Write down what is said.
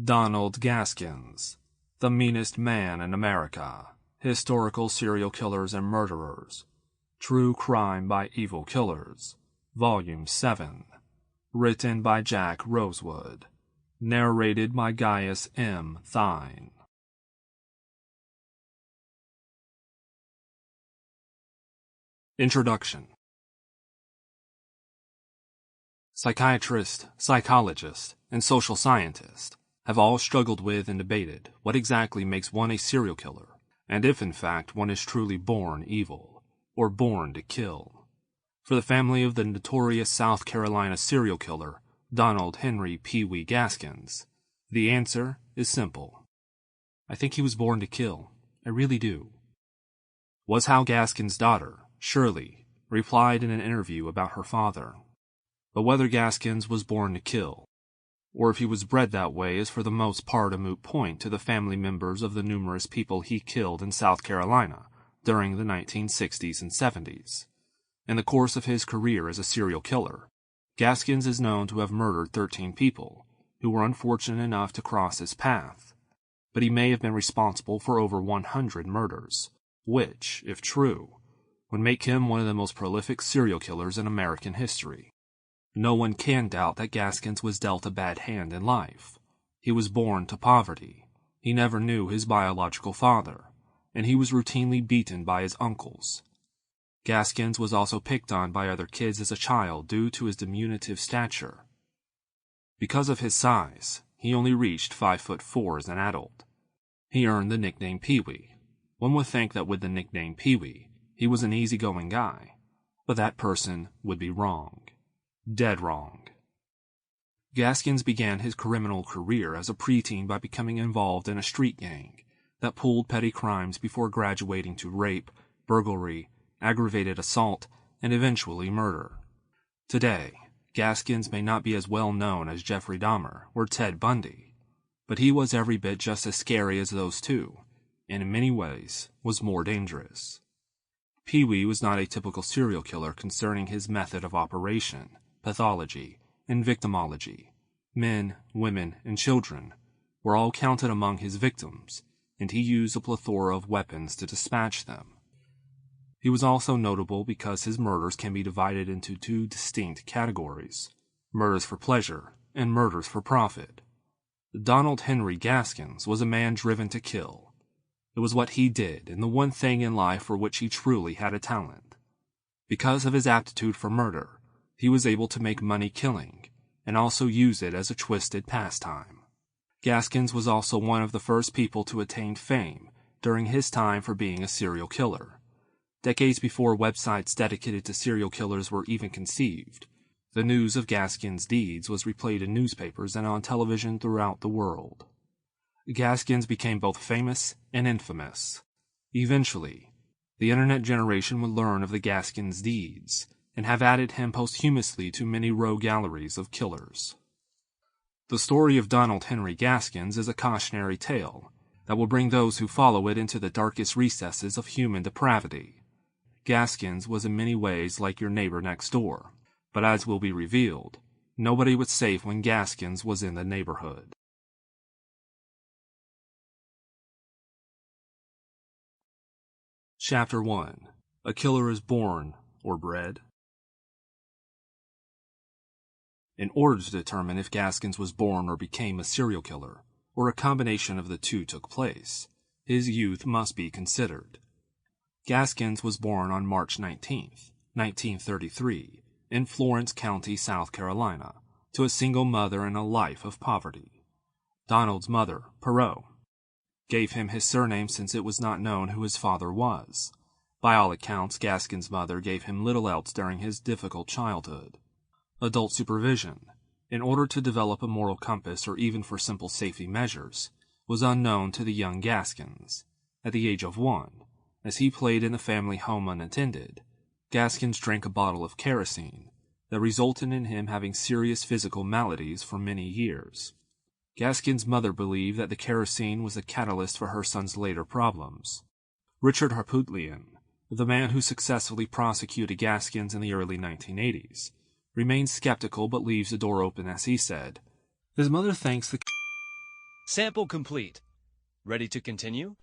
Donald Gaskins, The Meanest Man in America, Historical Serial Killers and Murderers, True Crime by Evil Killers, Volume 7, written by Jack Rosewood, narrated by Gaius M. Thynne. Introduction. Psychiatrists, psychologists, and social scientists have all struggled with and debated what exactly makes one a serial killer, and if in fact one is truly born evil, or born to kill. For the family of the notorious South Carolina serial killer, Donald Henry Peewee Gaskins, the answer is simple. I think he was born to kill. I really do. Was how Gaskins' daughter, Shirley, replied in an interview about her father. But whether Gaskins was born to kill, or if he was bred that way, is for the most part a moot point to the family members of the numerous people he killed in South Carolina during the 1960s and 70s. In the course of his career as a serial killer, Gaskins is known to have murdered 13 people who were unfortunate enough to cross his path, but he may have been responsible for over 100 murders, which, if true, would make him one of the most prolific serial killers in American history. No one can doubt that Gaskins was dealt a bad hand in life. He was born to poverty. He never knew his biological father, and he was routinely beaten by his uncles. Gaskins was also picked on by other kids as a child due to his diminutive stature. Because of his size, he only reached 5'4" as an adult. He earned the nickname Peewee. One would think that with the nickname Peewee, he was an easygoing guy, but that person would be wrong. Dead wrong. Gaskins began his criminal career as a preteen by becoming involved in a street gang that pulled petty crimes before graduating to rape, burglary, aggravated assault, and eventually murder. Today, Gaskins may not be as well known as Jeffrey Dahmer or Ted Bundy, but he was every bit just as scary as those two, and in many ways was more dangerous. Peewee was not a typical serial killer concerning his method of operation. Pathology, and victimology. Men, women, and children were all counted among his victims, and he used a plethora of weapons to dispatch them. He was also notable because his murders can be divided into two distinct categories: murders for pleasure and murders for profit. Donald Henry Gaskins was a man driven to kill. It was what he did, and the one thing in life for which he truly had a talent. Because of his aptitude for murder, he was able to make money killing, and also use it as a twisted pastime. Gaskins was also one of the first people to attain fame during his time for being a serial killer. Decades before websites dedicated to serial killers were even conceived, the news of Gaskins' deeds was replayed in newspapers and on television throughout the world. Gaskins became both famous and infamous. Eventually, the internet generation would learn of the Gaskins' deeds, and have added him posthumously to many rogue galleries of killers. The story of Donald Henry Gaskins is a cautionary tale that will bring those who follow it into the darkest recesses of human depravity. Gaskins was in many ways like your neighbor next door, but as will be revealed, nobody was safe when Gaskins was in the neighborhood. Chapter 1. A Killer is Born or Bred. In order to determine if Gaskins was born or became a serial killer, or a combination of the two took place, his youth must be considered. Gaskins was born on March 19, 1933, in Florence County, South Carolina, to a single mother and a life of poverty. Donald's mother, Perot, gave him his surname since it was not known who his father was. By all accounts, Gaskins' mother gave him little else during his difficult childhood. Adult supervision, in order to develop a moral compass or even for simple safety measures, was unknown to the young Gaskins. At the age of 1, as he played in the family home unattended, Gaskins drank a bottle of kerosene that resulted in him having serious physical maladies for many years. Gaskins' mother believed that the kerosene was a catalyst for her son's later problems. Richard Harpootlian, the man who successfully prosecuted Gaskins in the early 1980s, remains skeptical but leaves the door open as he said, "His mother thinks the Sample complete. Ready to continue?